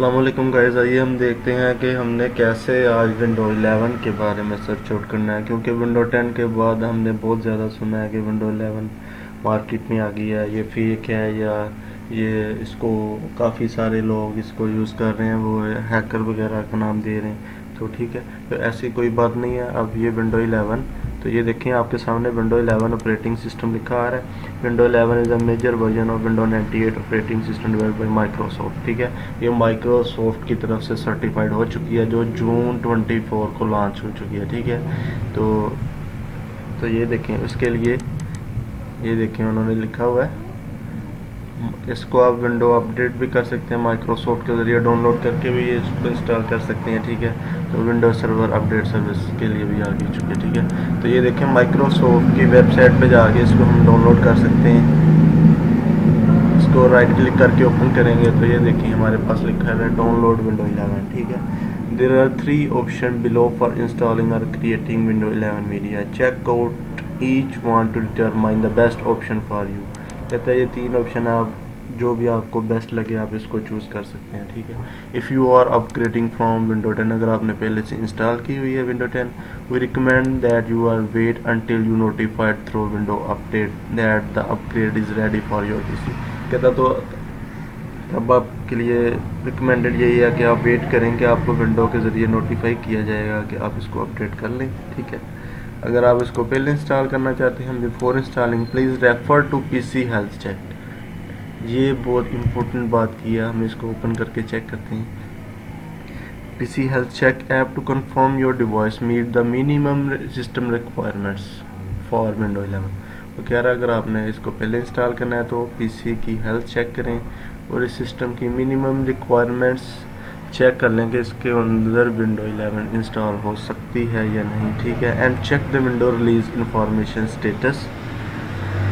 अस्सलाम वालेकुम गाइस, आइए हम देखते हैं कि हमने कैसे आज विंडो 11 के बारे में सर्च आउट करना है। क्योंकि विंडो 10 के बाद हमने बहुत ज़्यादा सुना है कि विंडो 11 मार्केट में आ गई है, ये फेक है या ये इसको काफ़ी सारे लोग इसको यूज़ कर रहे हैं, वो हैकर वगैरह का नाम दे रहे हैं। तो ठीक है, तो ऐसी कोई बात नहीं है। अब ये विंडो 11, तो ये देखें आपके सामने विंडो 11 ऑपरेटिंग सिस्टम लिखा आ रहा है। Window 11 is a major version of window 98 operating system developed by Microsoft. ठीक है, ये माइक्रोसॉफ्ट की तरफ से सर्टिफाइड हो चुकी है, जो जून 24 को लॉन्च हो चुकी है। ठीक है, तो ये देखें, उसके लिए ये देखें उन्होंने लिखा हुआ है, इसको आप विंडो अपडेट भी कर सकते हैं, माइक्रोसॉफ्ट के ज़रिए डाउनलोड करके भी ये इसको इंस्टॉल कर सकते हैं। ठीक है, तो विंडो सर्वर अपडेट सर्विस के लिए भी आ चुके हैं। ठीक है, तो ये देखें माइक्रोसॉफ्ट की वेबसाइट पे जाके इसको हम डाउनलोड कर सकते हैं। इसको राइट क्लिक करके ओपन करेंगे तो ये देखिए हमारे पास लिखा है डाउनलोड विंडो 11। ठीक है, there are 3 option below for installing और creating window 11 media, check out each one to determine the best option for you. कहता है ये 3 ऑप्शन आप जो भी आपको बेस्ट लगे आप इसको चूज़ कर सकते हैं। ठीक है, if you are upgrading from window 10, अगर आपने पहले से इंस्टॉल की हुई है window 10, we recommend that you are wait until you notified through window update that the upgrade is ready for your PC. कहता तो अब आपके लिए रिकमेंडेड यही है कि आप वेट करें कि आपको विंडो के ज़रिए नोटिफाई किया जाएगा कि आप इसको अपडेट कर लें। ठीक है, अगर आप इसको पहले इंस्टॉल करना चाहते हैं, before installing please refer to PC health check. ये बहुत इंपॉर्टेंट बात की है, हम इसको ओपन करके चेक करते हैं। PC health check app to confirm your device meet the minimum system requirements for window 11। तो कह रहा है अगर आपने इसको पहले इंस्टॉल करना है तो पीसी की हेल्थ चेक करें और इस सिस्टम की मिनिमम रिक्वायरमेंट्स चेक कर लें कि इसके अंदर विंडो 11 इंस्टॉल हो सकती है या नहीं। ठीक है, and check the window release information status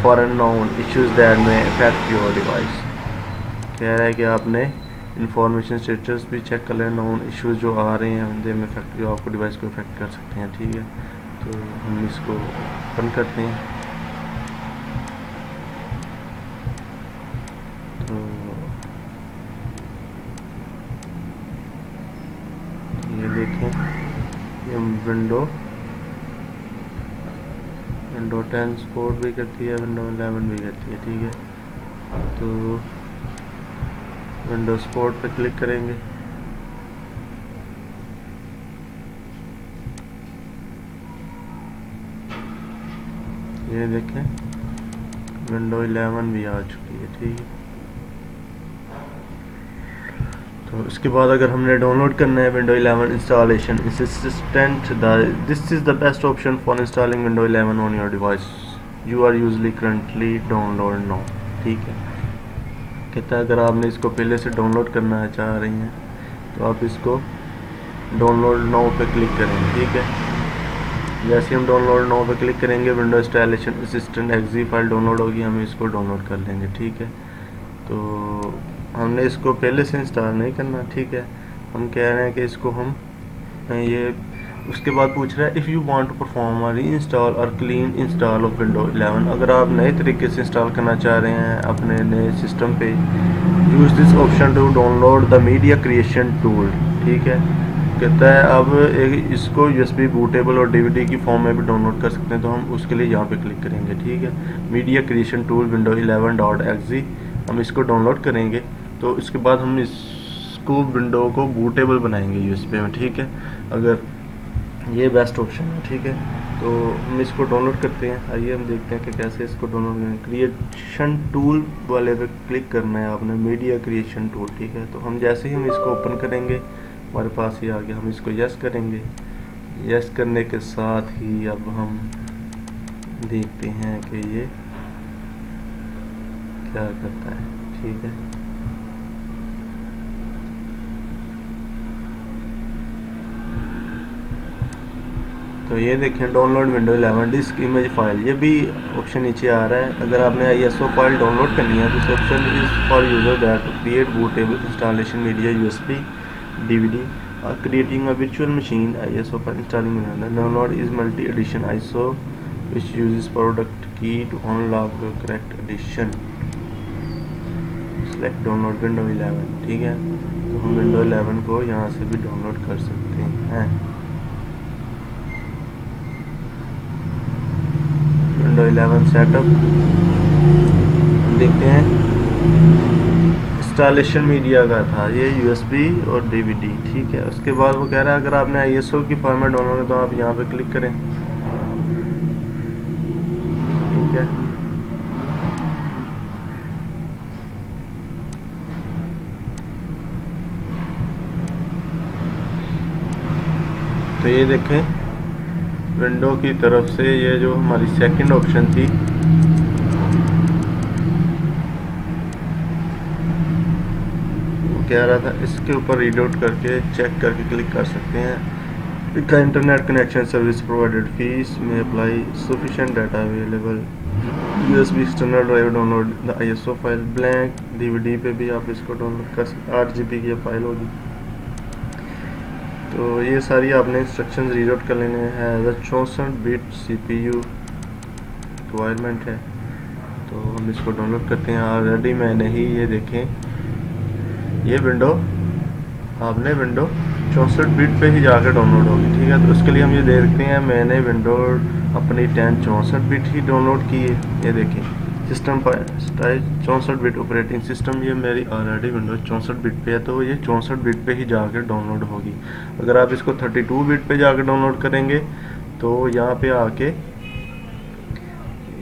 for unknown issues that may affect your device. कह रहा है कि आपने इंफॉर्मेशन स्टेटस भी चेक कर लें, नोन इश्यूज जो आ रहे हैं दे में अफेक्ट, जो आपको डिवाइस को अफेक्ट कर सकते हैं। ठीक है, तो हम इसको ओपन करते हैं। तो ये देखें, ये विंडो 10 सपोर्ट भी करती है, विंडो 11 भी करती है। ठीक है, तो विंडो सपोर्ट पे क्लिक करेंगे। ये देखें विंडो 11 भी आ चुकी है। ठीक है, तो इसके बाद अगर हमने डाउनलोड करना है window 11 installation assistant, this is the best option for installing window 11 on your device you are usually currently download now. ठीक है, कहता है अगर आपने इसको पहले से डाउनलोड करना चाह रही हैं तो आप इसको डाउनलोड नाउ पे क्लिक करेंगे। ठीक है, जैसे हम डाउनलोड नाउ पे क्लिक करेंगे window installation assistant exe file download होगी, हम इसको डाउनलोड कर लेंगे। ठीक है, तो हमने इसको पहले से इंस्टॉल नहीं करना। ठीक है, हम कह रहे हैं कि इसको हम ये उसके बाद पूछ रहा है if you want to perform reinstall or clean install of window 11, अगर आप नए तरीके से इंस्टॉल करना चाह रहे हैं अपने नए सिस्टम पे, use this option to download the media creation tool. ठीक है, कहता है अब इसको यूएसबी बूटेबल और डीवीडी की फॉर्म में भी डाउनलोड कर सकते हैं, तो हम उसके लिए यहाँ पे क्लिक करेंगे। ठीक है, media creation tool window 11.exe हम इसको डाउनलोड करेंगे। तो इसके बाद हम इसको विंडो को बूटेबल बनाएंगे यूएसबी में। ठीक है, अगर ये बेस्ट ऑप्शन है। ठीक है, तो हम इसको डाउनलोड करते हैं। आइए हम देखते हैं कि कैसे इसको डाउनलोड करें। क्रिएशन टूल वाले पे क्लिक करना है आपने, मीडिया क्रिएशन टूल। ठीक है, तो हम जैसे ही हम इसको ओपन करेंगे हमारे पास ही आ गया, हम इसको यस करेंगे। यस करने के साथ ही अब हम देखते हैं कि ये क्या करता है। ठीक है, तो ये देखें download window 11 disc image file, ये भी ऑप्शन नीचे आ रहा है। अगर आपने ISO फाइल डाउनलोड करनी है तो इस option is for user that to create bootable installation media USB DVD और creating a virtual machine ISO for installing download is multi edition ISO which uses product key to unlock the correct edition, select download window 11। ठीक है, तो हम window 11 को यहाँ से भी download कर सकते हैं। विंडो 11 सेटअप देखते हैं। इंस्टॉलेशन मीडिया का था ये, यूएसबी और डीवीडी, ठीक है। उसके बाद वो कह रहा है अगर आपने आईएसओ की फॉर्मेट डाउनलोड है तो आप यहाँ पे क्लिक करें, ठीक है। तो ये देखें विंडो की तरफ से ये जो हमारी सेकंड ऑप्शन थी, वो कह रहा था इसके ऊपर रीड आउट करके चेक करके क्लिक कर सकते हैं। का internet connection service provided fees में apply, sufficient data available, USB external drive download the ISO file blank, DVD पे भी आप इसको डाउनलोड कर सकते, 8 GB की फाइल होगी। तो ये सारी आपने इंस्ट्रक्शंस रीड आउट कर लेने हैं। 64 बिट CPU रिक्वायरमेंट है, तो हम इसको डाउनलोड करते हैं। ऑलरेडी मैंने ही ये देखें ये विंडो आपने विंडो 64 बिट पे ही जाकर डाउनलोड होगी, ठीक है। तो उसके लिए हम ये देखते हैं, मैंने विंडो अपनी 10 64 बिट ही डाउनलोड की है। ये देखें सिस्टम पर 64 बिट ऑपरेटिंग सिस्टम, ये मेरी ऑलरेडी विंडोज 64 बिट पे है, तो ये 64 बिट पे ही जाकर डाउनलोड होगी। अगर आप इसको 32 बिट पे जाकर डाउनलोड करेंगे तो यहाँ पे आके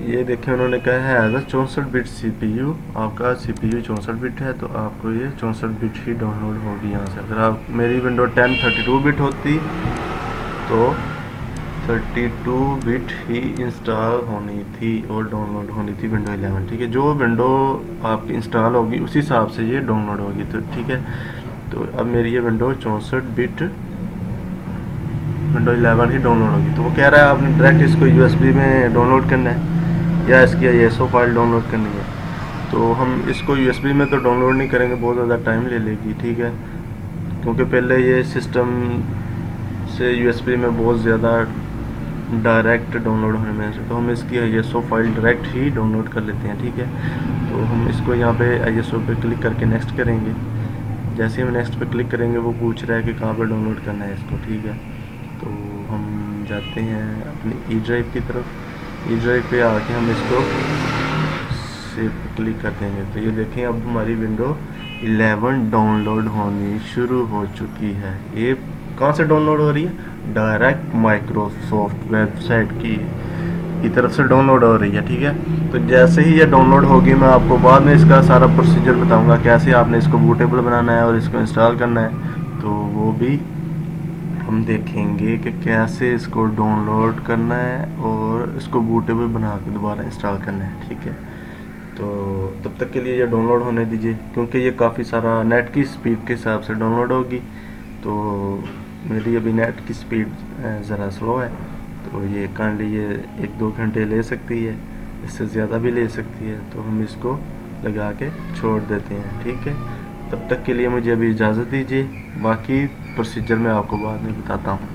ये देखें उन्होंने कहा है एज 64 बिट CPU, आपका CPU 64 बिट है तो आपको ये 64 बिट ही डाउनलोड होगी यहाँ से। अगर आप मेरी विंडो 10 32 बिट होती तो 32 बिट ही इंस्टॉल होनी थी और डाउनलोड होनी थी विंडो 11, ठीक है। जो विंडो आपकी इंस्टॉल होगी उसी हिसाब से ये डाउनलोड होगी, तो ठीक है। तो अब मेरी ये विंडो 64 बिट विंडो 11 ही डाउनलोड होगी। तो वो कह रहा है आपने डायरेक्ट इसको यूएसबी में डाउनलोड करना है या इसकी आईएसओ फाइल डाउनलोड करनी है। तो हम इसको यूएसबी में तो डाउनलोड नहीं करेंगे, बहुत ज़्यादा टाइम ले लेगी, ठीक है। क्योंकि पहले ये सिस्टम से यूएसबी में बहुत ज़्यादा डायरेक्ट डाउनलोड होने में, तो हम इसकी आईएसओ फाइल डायरेक्ट ही डाउनलोड कर लेते हैं, ठीक है। तो हम इसको यहाँ पे आईएसओ पे क्लिक करके नेक्स्ट करेंगे। जैसे हम नेक्स्ट पे क्लिक करेंगे वो पूछ रहा है कि कहाँ पे डाउनलोड करना है इसको, ठीक है। तो हम जाते हैं अपनी ई ड्राइव की तरफ। ई ड्राइव पे आके हम इसको सेव पे क्लिक कर देंगे। तो ये देखें अब हमारी विंडो 11 डाउनलोड होनी शुरू हो चुकी है। ये कहाँ से डाउनलोड हो रही है? डायरेक्ट माइक्रोसॉफ्ट वेबसाइट की तरफ से डाउनलोड हो रही है, ठीक है। तो जैसे ही ये डाउनलोड होगी मैं आपको बाद में इसका सारा प्रोसीजर बताऊंगा, कैसे आपने इसको बूटेबल बनाना है और इसको इंस्टॉल करना है। तो वो भी हम देखेंगे कि कैसे इसको डाउनलोड करना है और इसको बूटेबल बना के दोबारा इंस्टॉल करना है, ठीक है। तो तब तक के लिए ये डाउनलोड होने दीजिए, क्योंकि ये काफ़ी सारा नेट की स्पीड के हिसाब से डाउनलोड होगी। तो मेरी अभी नेट की स्पीड ज़रा स्लो है, तो ये काइंडली ये 1-2 घंटे ले सकती है, इससे ज़्यादा भी ले सकती है। तो हम इसको लगा के छोड़ देते हैं, ठीक है। तब तक के लिए मुझे अभी इजाज़त दीजिए, बाकी प्रोसीजर मैं आपको बाद में बताता हूँ।